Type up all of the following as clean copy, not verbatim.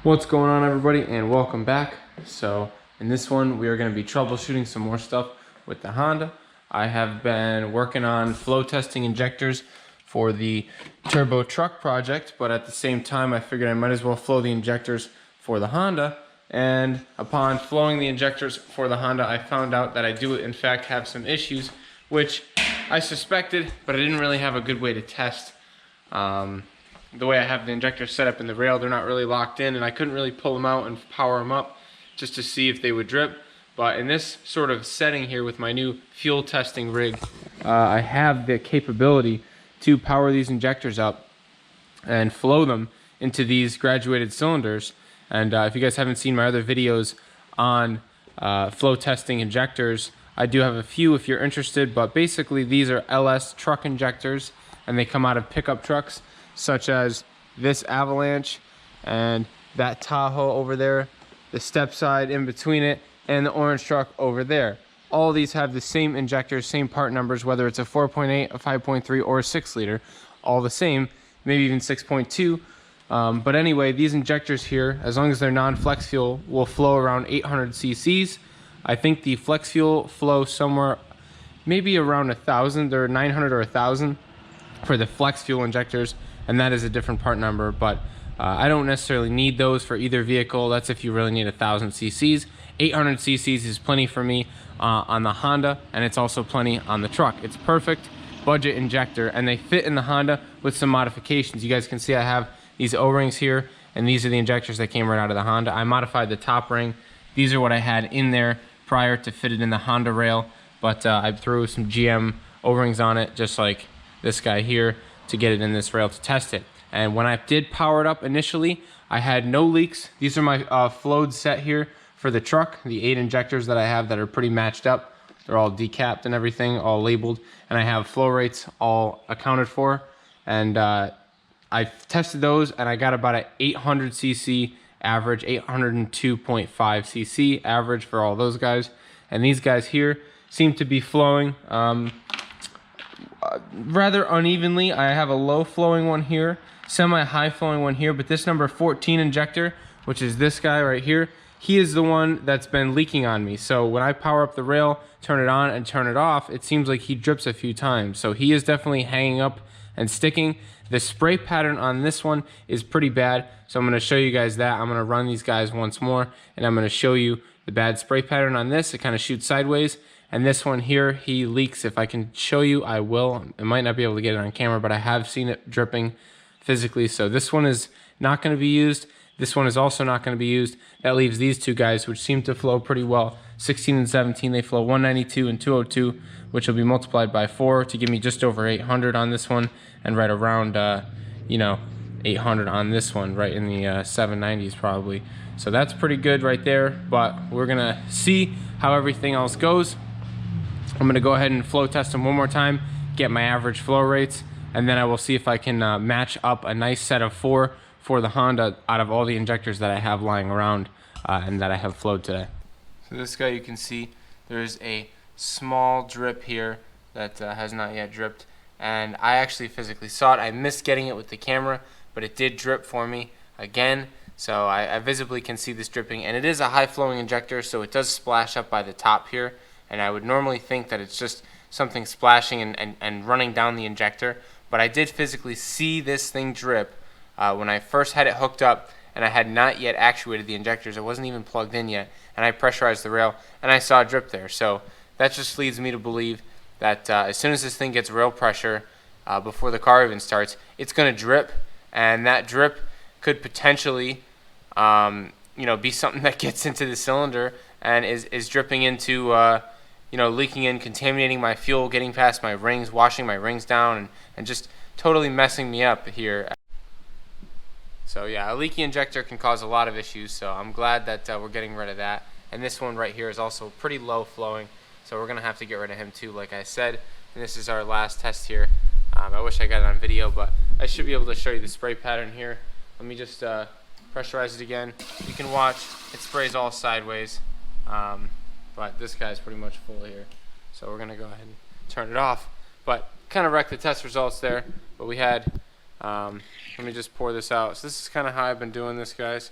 What's going on, everybody, and welcome back. So in this one we are going to be troubleshooting some more stuff with the Honda. I have been working on flow testing injectors for the turbo truck project, but at the same time I figured I might as well flow the injectors for the Honda. And upon flowing the injectors for the Honda, I found out that I do in fact have some issues, which I suspected, but I didn't really have a good way to test. The way I have the injectors set up in the rail, they're not really locked in, and I couldn't really pull them out and power them up just to see if they would drip. But in this sort of setting here with my new fuel testing rig, I have the capability to power these injectors up and flow them into these graduated cylinders. And if you guys haven't seen my other videos on flow testing injectors, I do have a few if you're interested, but basically these are LS truck injectors, and they come out of pickup trucks such as this Avalanche and that Tahoe over there, the step side in between it, and the orange truck over there. All these have the same injectors, same part numbers, whether it's a 4.8, a 5.3, or a 6 liter, all the same, maybe even 6.2. But anyway, these injectors here, as long as they're non-flex fuel, will flow around 800 cc's. I think the flex fuel flow somewhere maybe around 1,000. They're 900 or 1,000 for the flex fuel injectors, and that is a different part number, but I don't necessarily need those for either vehicle. That's if you really need 1,000 cc's. 800 cc's is plenty for me on the Honda, and it's also plenty on the truck. It's perfect budget injector, and they fit in the Honda with some modifications. You guys can see I have these O-rings here, and these are the injectors that came right out of the Honda. I modified the top ring. These are what I had in there prior to fit it in the Honda rail, but I threw some GM O-rings on it, just like this guy here, to get it in this rail to test it. And when I did power it up initially, I had no leaks. These are my flowed set here for the truck, the 8 injectors that I have that are pretty matched up. They're all decapped and everything, all labeled, and I have flow rates all accounted for. And I tested those, and I got about an 800 cc average, 802.5 cc average for all those guys. And these guys here seem to be flowing rather unevenly. I have a low flowing one here, semi-high flowing one here, but this number 14 injector, which is this guy right here, he is the one that's been leaking on me. So when I power up the rail, turn it on and turn it off, it seems like he drips a few times. So he is definitely hanging up and sticking. The spray pattern on this one is pretty bad, so I'm going to show you guys that. I'm going to run these guys once more, and I'm going to show you the bad spray pattern on this. It kind of shoots sideways. And this one here, he leaks. If I can show you, I will. I might not be able to get it on camera, but I have seen it dripping physically. So this one is not going to be used. This one is also not going to be used. That leaves these two guys, which seem to flow pretty well. 16 and 17, they flow 192 and 202, which will be multiplied by 4 to give me just over 800 on this one, and right around, 800 on this one, right in the 790s probably. So that's pretty good right there, but we're going to see how everything else goes. I'm going to go ahead and flow test them one more time, get my average flow rates, and then I will see if I can match up a nice set of 4 for the Honda out of all the injectors that I have lying around and that I have flowed today. So this guy, you can see there is a small drip here that has not yet dripped, and I actually physically saw it. I missed getting it with the camera, but it did drip for me again. So I visibly can see this dripping, and it is a high flowing injector, so it does splash up by the top here. And I would normally think that it's just something splashing and running down the injector, but I did physically see this thing drip when I first had it hooked up, and I had not yet actuated the injectors. It wasn't even plugged in yet, and I pressurized the rail, and I saw a drip there. So that just leads me to believe that as soon as this thing gets rail pressure, before the car even starts, it's going to drip, and that drip could potentially be something that gets into the cylinder and is dripping into leaking in, contaminating my fuel, getting past my rings, washing my rings down, and just totally messing me up here. So yeah, a leaky injector can cause a lot of issues, so I'm glad that we're getting rid of that. And this one right here is also pretty low flowing, so we're going to have to get rid of him too, like I said. And this is our last test here. I wish I got it on video, but I should be able to show you the spray pattern here. Let me just pressurize it again. You can watch, it sprays all sideways. But this guy's pretty much full here, so we're gonna go ahead and turn it off. But kind of wrecked the test results there, but we had let me just pour this out. So this is kind of how I've been doing this, guys.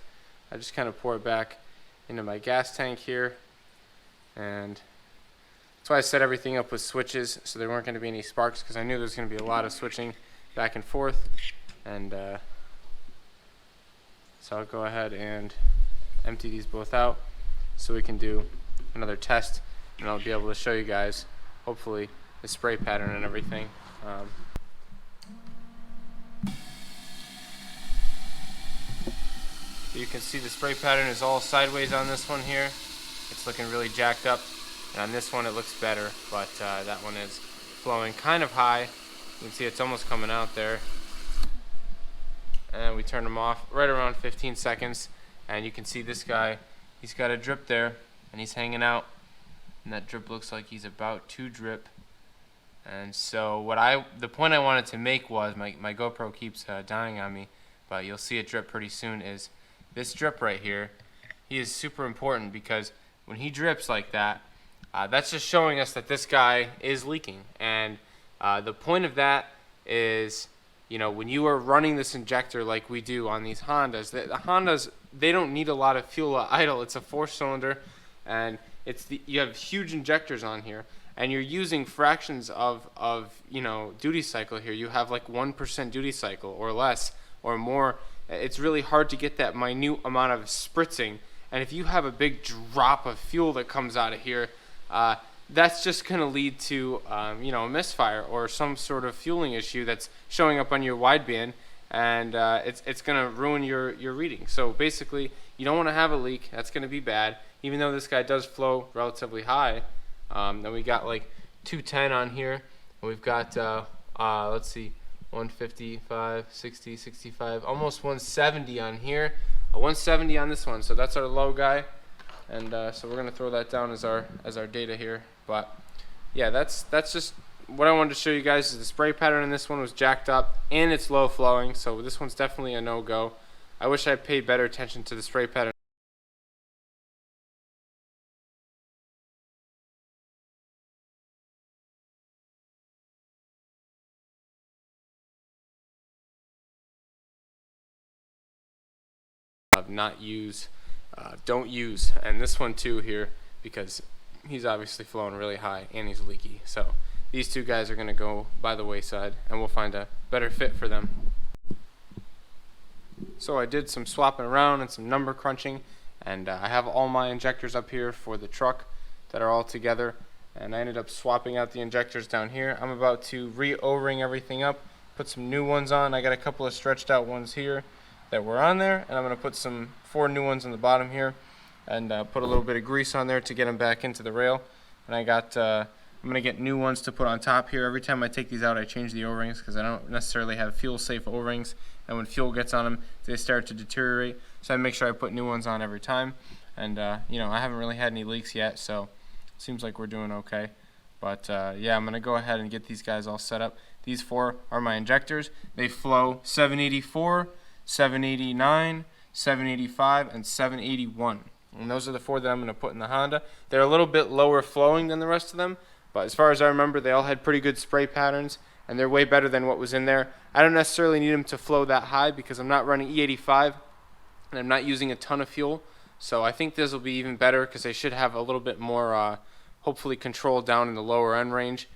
I just kind of pour it back into my gas tank here, and that's why I set everything up with switches so there weren't going to be any sparks, because I knew there was going to be a lot of switching back and forth. And so I'll go ahead and empty these both out so we can do another test, and I'll be able to show you guys hopefully the spray pattern and everything. You can see the spray pattern is all sideways on this one here. It's looking really jacked up, and on this one it looks better, but that one is flowing kind of high. You can see it's almost coming out there. And we turn them off right around 15 seconds, and you can see this guy, he's got a drip there and he's hanging out, and that drip looks like he's about to drip. And so the point I wanted to make was, my GoPro keeps dying on me, but you'll see it drip pretty soon, is this drip right here. He is super important, because when he drips like that, that's just showing us that this guy is leaking. And the point of that is, you know, when you are running this injector like we do on these Hondas, the Hondas, they don't need a lot of fuel at idle. It's a 4-cylinder, and you have huge injectors on here, and you're using fractions of you know, duty cycle here. You have like 1% duty cycle or less or more. It's really hard to get that minute amount of spritzing, and if you have a big drop of fuel that comes out of here, that's just going to lead to you know, a misfire or some sort of fueling issue that's showing up on your wideband, and it's going to ruin your reading. So basically, you don't want to have a leak. That's going to be bad, even though this guy does flow relatively high. Then we got like 210 on here, and we've got let's see, 155, 60, 65, almost 170 on here, 170 on this one. So that's our low guy, and so we're gonna throw that down as our data here. But yeah, that's just what I wanted to show you guys. Is the spray pattern in this one was jacked up and it's low flowing, so this one's definitely a no-go. I wish I paid better attention to the spray pattern. Don't use, and this one too here, because he's obviously flowing really high and he's leaky. So these two guys are going to go by the wayside, and we'll find a better fit for them. So I did some swapping around and some number crunching, and I have all my injectors up here for the truck that are all together, and I ended up swapping out the injectors down here. I'm about to re-O-ring everything up, put some new ones on. I got a couple of stretched out ones here that were on there, and I'm going to put 4 new ones on the bottom here, and put a little bit of grease on there to get them back into the rail. And I got I'm going to get new ones to put on top here. Every time I take these out, I change the O-rings, because I don't necessarily have fuel safe O-rings, and when fuel gets on them, they start to deteriorate. So I make sure I put new ones on every time. And you know, I haven't really had any leaks yet, so it seems like we're doing okay. But yeah, I'm going to go ahead and get these guys all set up. These 4 are my injectors. They flow 784, 789, 785, and 781. And those are the 4 that I'm going to put in the Honda. They're a little bit lower flowing than the rest of them, but as far as I remember, they all had pretty good spray patterns, and they're way better than what was in there. I don't necessarily need them to flow that high, because I'm not running E85, and I'm not using a ton of fuel. So I think this will be even better, because they should have a little bit more, hopefully, control down in the lower end range,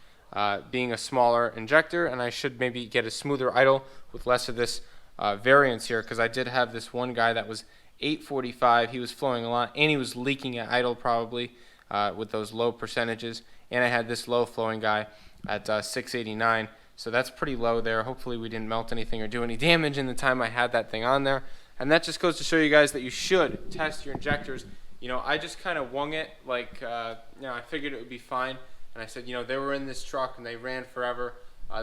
being a smaller injector, and I should maybe get a smoother idle with less of this variance here, because I did have this one guy that was 845. He was flowing a lot, and he was leaking at idle probably with those low percentages. And I had this low flowing guy at 689. So that's pretty low there. Hopefully we didn't melt anything or do any damage in the time I had that thing on there. And that just goes to show you guys that you should test your injectors. You know, I just kind of wung it, like, you know, I figured it would be fine. And I said, you know, they were in this truck and they ran forever.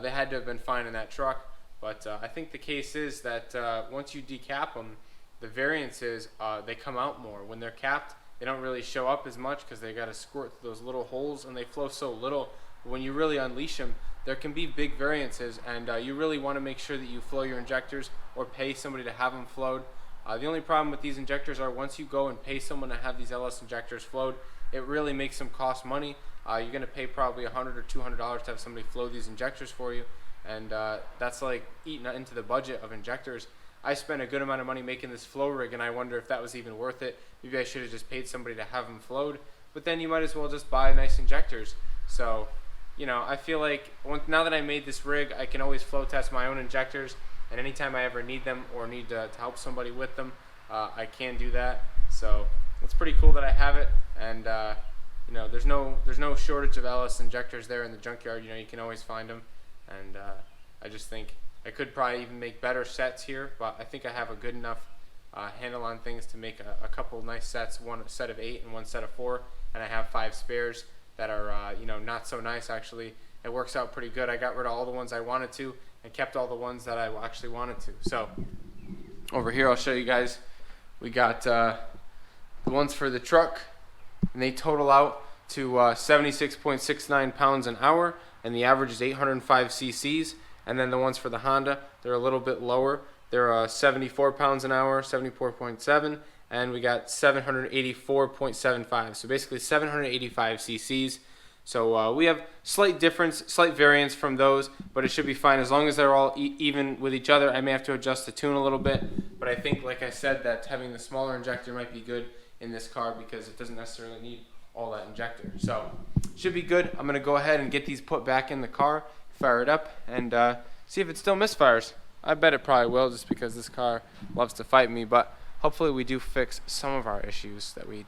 They had to have been fine in that truck. But I think the case is that once you decap them, the variance is they come out more. When they're capped, they don't really show up as much, because they got to squirt through those little holes and they flow so little. When you really unleash them, there can be big variances, and you really want to make sure that you flow your injectors or pay somebody to have them flowed. The only problem with these injectors are, once you go and pay someone to have these LS injectors flowed, it really makes them cost money. You're going to pay probably $100 or $200 to have somebody flow these injectors for you, and that's like eating into the budget of injectors. I spent a good amount of money making this flow rig, and I wonder if that was even worth it. Maybe I should have just paid somebody to have them flowed, but then you might as well just buy nice injectors. So, you know, I feel like now that I made this rig, I can always flow test my own injectors, and anytime I ever need them or need to help somebody with them, I can do that. So it's pretty cool that I have it, and you know, there's no shortage of LS injectors there in the junkyard. You know, you can always find them, and I just think I could probably even make better sets here, but I think I have a good enough handle on things to make a couple nice sets, one set of 8 and one set of 4, and I have 5 spares that are you know, not so nice actually. It works out pretty good. I got rid of all the ones I wanted to and kept all the ones that I actually wanted to. So over here I'll show you guys. We got the ones for the truck, and they total out to 76.69 pounds an hour, and the average is 805 cc's. And then the ones for the Honda, they're a little bit lower. They're 74 pounds an hour, 74.7, and we got 784.75. So basically 785 cc's. So we have slight difference, slight variance from those, but it should be fine as long as they're all even with each other. I may have to adjust the tune a little bit, but I think, like I said, that having the smaller injector might be good in this car because it doesn't necessarily need all that injector. So should be good. I'm gonna go ahead and get these put back in the car, fire it up, and see if it still misfires. I bet it probably will, just because this car loves to fight me, but hopefully we do fix some of our issues that we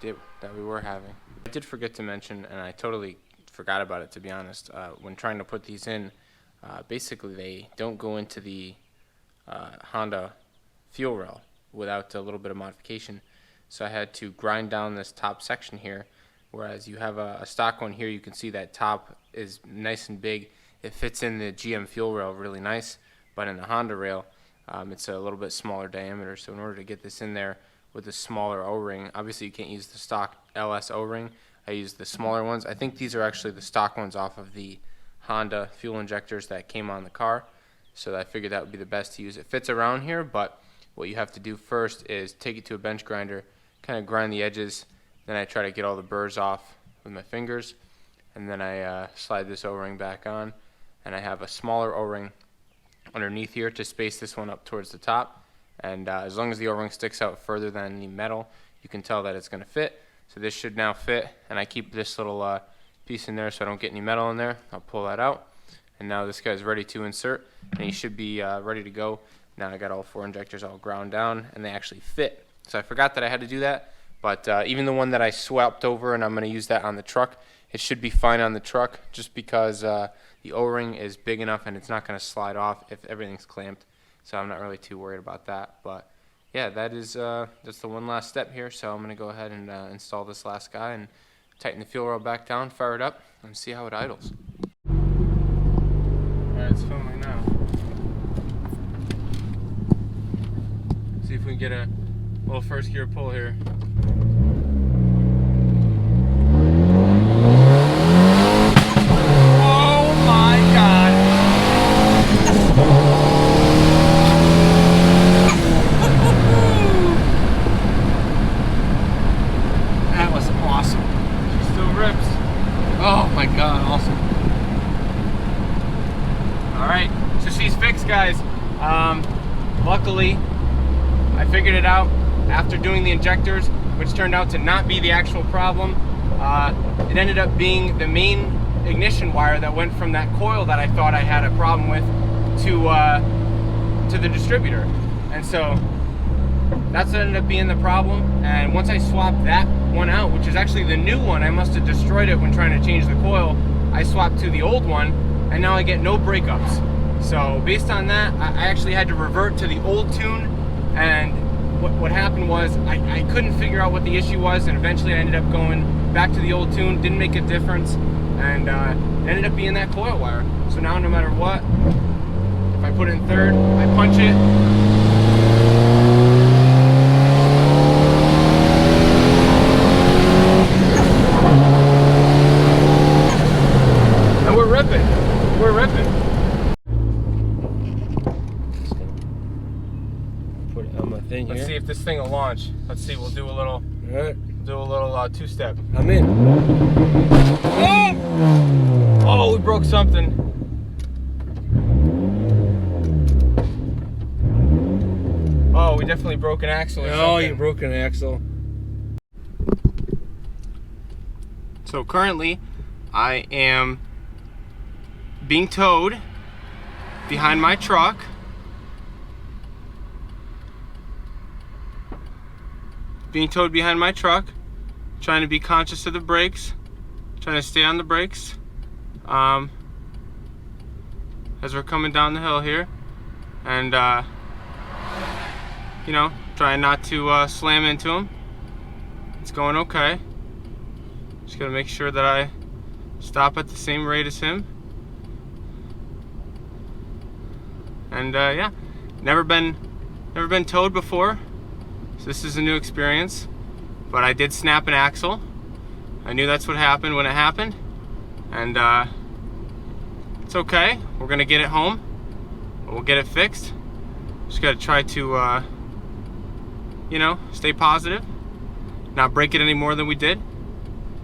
were having. I did forget to mention, and I totally forgot about it, to be honest, when trying to put these in, basically they don't go into the Honda fuel rail without a little bit of modification. So I had to grind down this top section here, whereas you have a stock one here. You can see that top is nice and big. It fits in the GM fuel rail really nice, but in the Honda rail, it's a little bit smaller diameter. So in order to get this in there with a smaller O-ring, obviously you can't use the stock LS O-ring. I used the smaller ones. I think these are actually the stock ones off of the Honda fuel injectors that came on the car. So I figured that would be the best to use. It fits around here, but what you have to do first is take it to a bench grinder, kind of grind the edges. Then I try to get all the burrs off with my fingers, and then I slide this O-ring back on, and I have a smaller O-ring underneath here to space this one up towards the top. And as long as the O-ring sticks out further than the metal, you can tell that it's going to fit. So this should now fit, and I keep this little piece in there so I don't get any metal in there. I'll pull that out, and now this guy's ready to insert, and he should be ready to go. Now I got all 4 injectors all ground down, and they actually fit. So I forgot that I had to do that, but even the one that I swapped over, and I'm going to use that on the truck, it should be fine on the truck, just because the O-ring is big enough and it's not going to slide off if everything's clamped. So I'm not really too worried about that. But yeah, that's the one last step here. So I'm going to go ahead and install this last guy and tighten the fuel rail back down, fire it up, and see how it idles. Alright, it's filming now. See if we can get a little first gear pull here. Oh my god, awesome. Alright, so she's fixed, guys. Luckily, I figured it out after doing the injectors, which turned out to not be the actual problem. It ended up being the main ignition wire that went from that coil that I thought I had a problem with to the distributor. And so that's what ended up being the problem. And once I swapped that one out, which is actually the new one, I must have destroyed it when trying to change the coil. I swapped to the old one, and now I get no breakups. So based on that, I actually had to revert to the old tune, and what happened was I couldn't figure out what the issue was, and eventually I ended up going back to the old tune. Didn't make a difference, and it ended up being that coil wire. So now no matter what, if I put it in third, I punch it, we're ripping. Put it on my thing here. Let's see if this thing will launch. Let's see. We'll do a little. All right. Do a little two-step. I'm in. Oh! Oh, we broke something. we definitely broke an axle or something. Oh, you broke an axle. So currently, I am being towed behind my truck. Trying to be conscious of the brakes, trying to stay on the brakes as we're coming down the hill here, and you know, trying not to slam into him. It's going okay. Just gotta make sure that I stop at the same rate as him. And yeah, never been towed before, so this is a new experience. But I did snap an axle. I knew that's what happened when it happened, and it's okay. We're gonna get it home. We'll get it fixed. Just gotta try to, you know, stay positive, not break it any more than we did.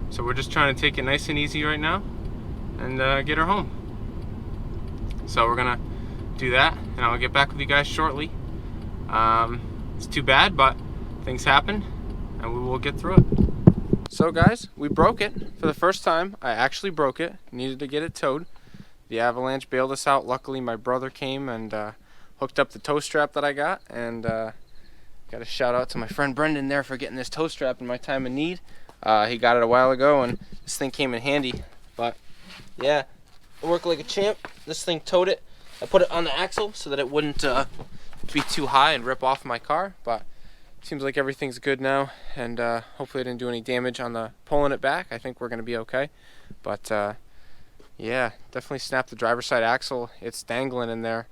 So we're just trying to take it nice and easy right now, and get her home. So we're gonna do that, and I'll get back with you guys shortly. It's too bad, but things happen, and we will get through it. So guys, we broke it for the first time. I actually broke it. Needed to get it towed. The avalanche bailed us out. Luckily, my brother came and hooked up the tow strap that I got, and got a shout out to my friend Brendan there for getting this tow strap in my time of need. He got it a while ago, and this thing came in handy. But yeah, it worked like a champ. This thing towed it. I put it on the axle so that it wouldn't be too high and rip off my car, but seems like everything's good now, and hopefully I didn't do any damage on the pulling it back. I think we're gonna be okay. But yeah, definitely snapped the driver's side axle. It's dangling in there,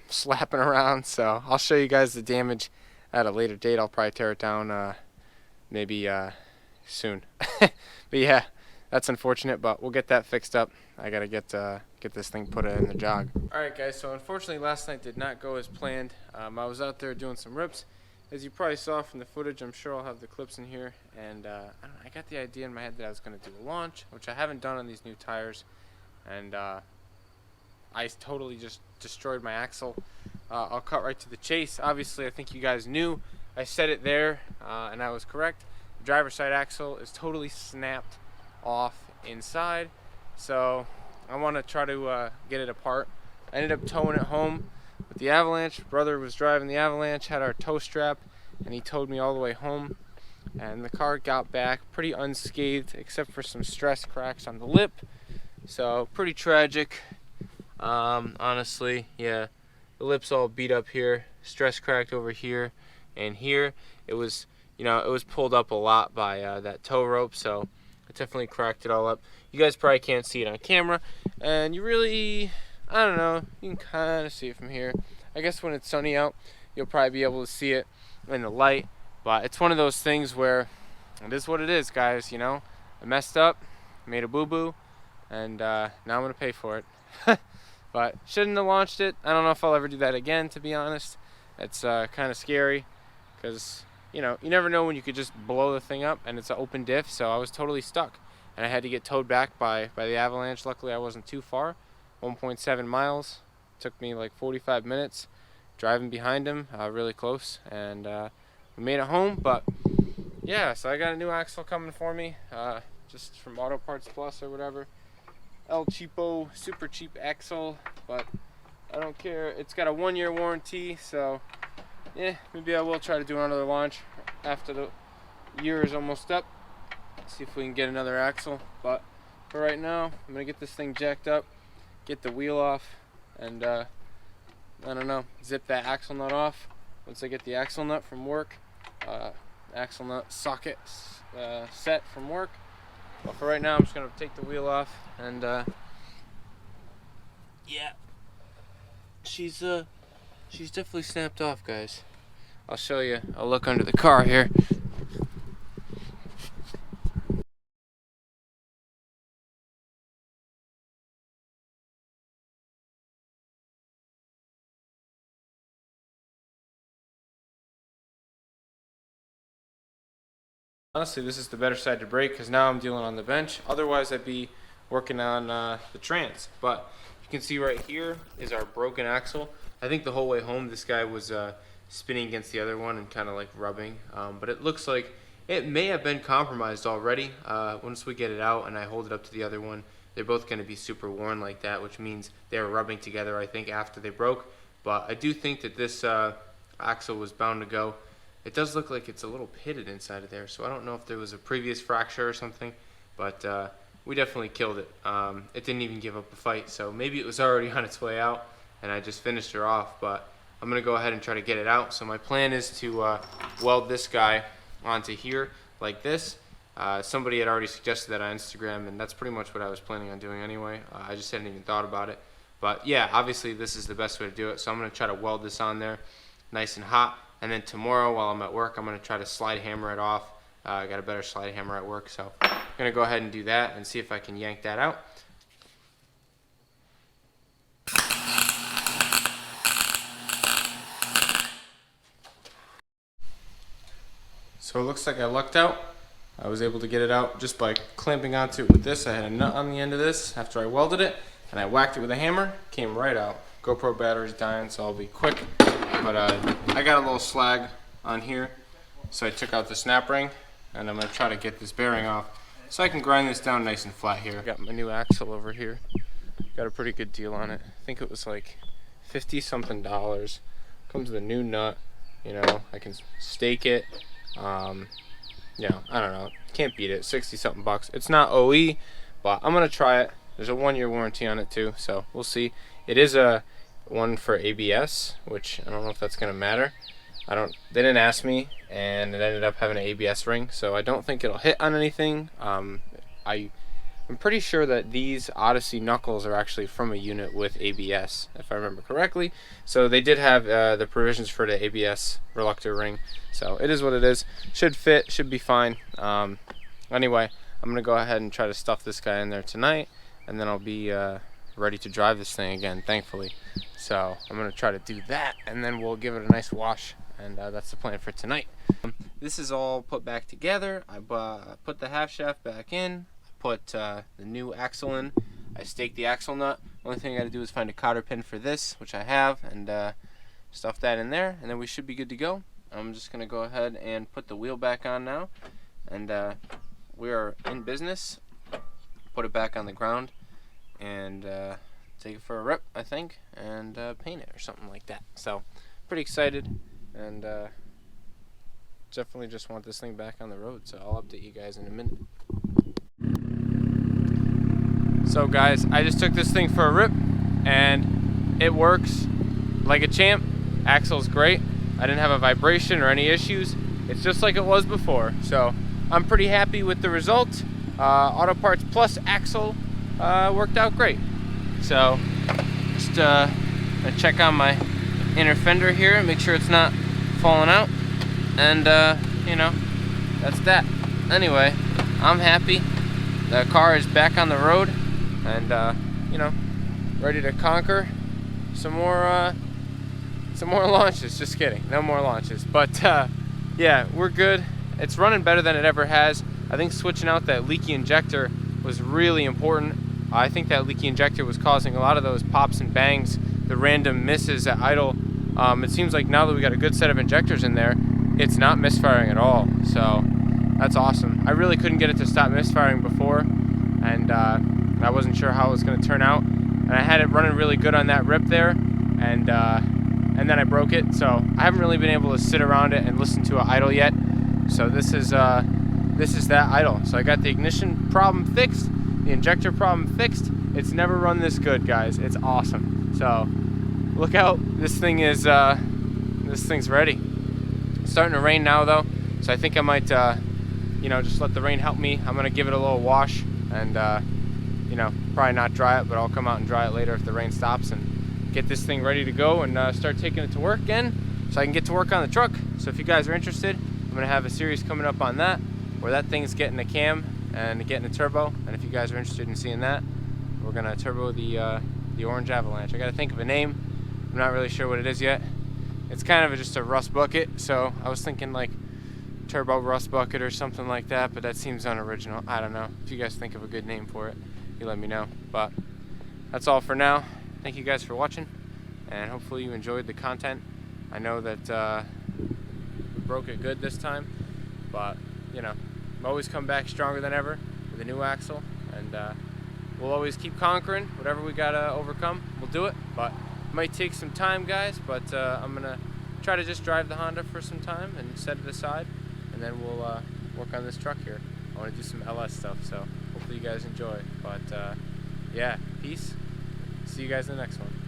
slapping around. So I'll show you guys the damage at a later date. I'll probably tear it down maybe soon. But yeah, that's unfortunate, but we'll get that fixed up. I gotta get this thing put in the jog. Alright guys, so unfortunately last night did not go as planned. I was out there doing some rips. As you probably saw from the footage, I'm sure I'll have the clips in here, and I got the idea in my head that I was going to do a launch, which I haven't done on these new tires, and I totally just destroyed my axle. I'll cut right to the chase. Obviously, I think you guys knew. I said it there, and I was correct. The driver's side axle is totally snapped off inside, so I want to try to get it apart. I ended up towing it home with the avalanche. Brother was driving the avalanche, had our tow strap, and he towed me all the way home, and the car got back pretty unscathed except for some stress cracks on the lip. So pretty tragic, honestly. Yeah, the lip's all beat up here, stress cracked over here and here. It was, you know, it was pulled up a lot by that tow rope, so it definitely cracked it all up. You guys probably can't see it on camera, and you really, I don't know, you can kind of see it from here. I guess when it's sunny out, you'll probably be able to see it in the light, but it's one of those things where it is what it is, guys, you know. I messed up, made a boo-boo, and now I'm going to pay for it. But shouldn't have launched it. I don't know if I'll ever do that again, to be honest. It's kind of scary because, you know, you never know when you could just blow the thing up, and it's an open diff, so I was totally stuck. And I had to get towed back by the avalanche. Luckily, I wasn't too far. 1.7 miles. Took me like 45 minutes driving behind him, really close, and we made it home. But yeah, so I got a new axle coming for me, just from Auto Parts Plus or whatever. El Cheapo, super cheap axle, but I don't care. It's got a 1-year warranty, so yeah, maybe I will try to do another launch after the year is almost up. See if we can get another axle. But for right now, I'm gonna get this thing jacked up, get the wheel off, and I don't know, zip that axle nut off. Once I get the axle nut from work, axle nut socket set from work. But for right now, I'm just gonna take the wheel off, and yeah, she's definitely snapped off, guys. I'll show you. I'll look under the car here. Honestly, this is the better side to brake because now I'm dealing on the bench. Otherwise, I'd be working on the trans. But you can see right here is our broken axle. I think the whole way home, this guy was spinning against the other one and kind of like rubbing. But it looks like it may have been compromised already. Once we get it out and I hold it up to the other one, they're both going to be super worn like that, which means they were rubbing together, I think, after they broke. But I do think that this axle was bound to go. It does look like it's a little pitted inside of there, so I don't know if there was a previous fracture or something, but we definitely killed it. It didn't even give up a fight, so maybe it was already on its way out and I just finished her off, but I'm going to go ahead and try to get it out. So my plan is to weld this guy onto here like this. Somebody had already suggested that on Instagram, and that's pretty much what I was planning on doing anyway. I just hadn't even thought about it. But yeah, obviously this is the best way to do it, so I'm going to try to weld this on there nice and hot. And then tomorrow while I'm at work, I'm going to try to slide hammer it off. I got a better slide hammer at work, so I'm going to go ahead and do that and see if I can yank that out. So it looks like I lucked out. I was able to get it out just by clamping onto it with this. I had a nut on the end of this after I welded it, and I whacked it with a hammer, came right out. GoPro battery's dying, so I'll be quick. But I got a little slag on here, so I took out the snap ring, and I'm going to try to get this bearing off so I can grind this down nice and flat here. I got my new axle over here. Got a pretty good deal on it. I think it was like $50-something. Comes with a new nut. You know, I can stake it. Yeah, I don't know. Can't beat it. 60-something bucks. It's not OE, but I'm going to try it. There's a 1-year warranty on it too, so we'll see. It is a one for ABS, which I don't know if that's going to matter. They didn't ask me, and it ended up having an ABS ring, so I don't think it'll hit on anything. I'm pretty sure that these Odyssey knuckles are actually from a unit with ABS, if I remember correctly. So they did have the provisions for the ABS reluctor ring. So it is what it is. Should fit, should be fine. Anyway, I'm going to go ahead and try to stuff this guy in there tonight, and then I'll be ready to drive this thing again, thankfully. So I'm going to try to do that, and then we'll give it a nice wash, and that's the plan for tonight. This is all put back together. I put the half shaft back in. Put the new axle in. I staked the axle nut. Only thing I got to do is find a cotter pin for this, which I have, and stuff that in there, and then we should be good to go. I'm just going to go ahead and put the wheel back on now, and we are in business. Put it back on the ground and take it for a rip, I think, and paint it or something like that. So pretty excited, and definitely just want this thing back on the road, so I'll update you guys in a minute. So guys, I just took this thing for a rip, and it works like a champ. Axle's great. I didn't have a vibration or any issues. It's just like it was before. So I'm pretty happy with the result. Auto Parts Plus axle worked out great. So just gonna check on my inner fender here and make sure it's not falling out. And you know, that's that. Anyway, I'm happy. The car is back on the road, and you know, ready to conquer some more launches. Just kidding, no more launches. But yeah, we're good. It's running better than it ever has. I think switching out that leaky injector was really important. I think that leaky injector was causing a lot of those pops and bangs, the random misses at idle. It seems like now that we got a good set of injectors in there, it's not misfiring at all. So that's awesome. I really couldn't get it to stop misfiring before, and I wasn't sure how it was going to turn out. And I had it running really good on that rip there, and then I broke it. So I haven't really been able to sit around it and listen to it idle yet. So this is that idle. So I got the ignition problem fixed, the injector problem fixed. It's never run this good, guys. It's awesome. So look out. This thing's ready. It's starting to rain now though, so I think I might you know, just let the rain help me. I'm gonna give it a little wash, and you know, probably not dry it, but I'll come out and dry it later if the rain stops, and get this thing ready to go and start taking it to work again, so I can get to work on the truck. So if you guys are interested, I'm gonna have a series coming up on that, where that thing's getting a cam and getting a turbo. And if you guys are interested in seeing that, we're gonna turbo the Orange Avalanche. I gotta think of a name. I'm not really sure what it is yet. It's kind of just a rust bucket, so I was thinking like turbo rust bucket or something like that, but that seems unoriginal. I don't know. If you guys think of a good name for it, you let me know. But that's all for now. Thank you guys for watching, and hopefully you enjoyed the content. I know that we broke it good this time, but you know, I'm always come back stronger than ever with a new axle, and we'll always keep conquering whatever we gotta overcome. We'll do it, but it might take some time, guys. But I'm gonna try to just drive the Honda for some time and set it aside, and then we'll work on this truck here. I want to do some LS stuff, so hopefully you guys enjoy. But yeah, peace. See you guys in the next one.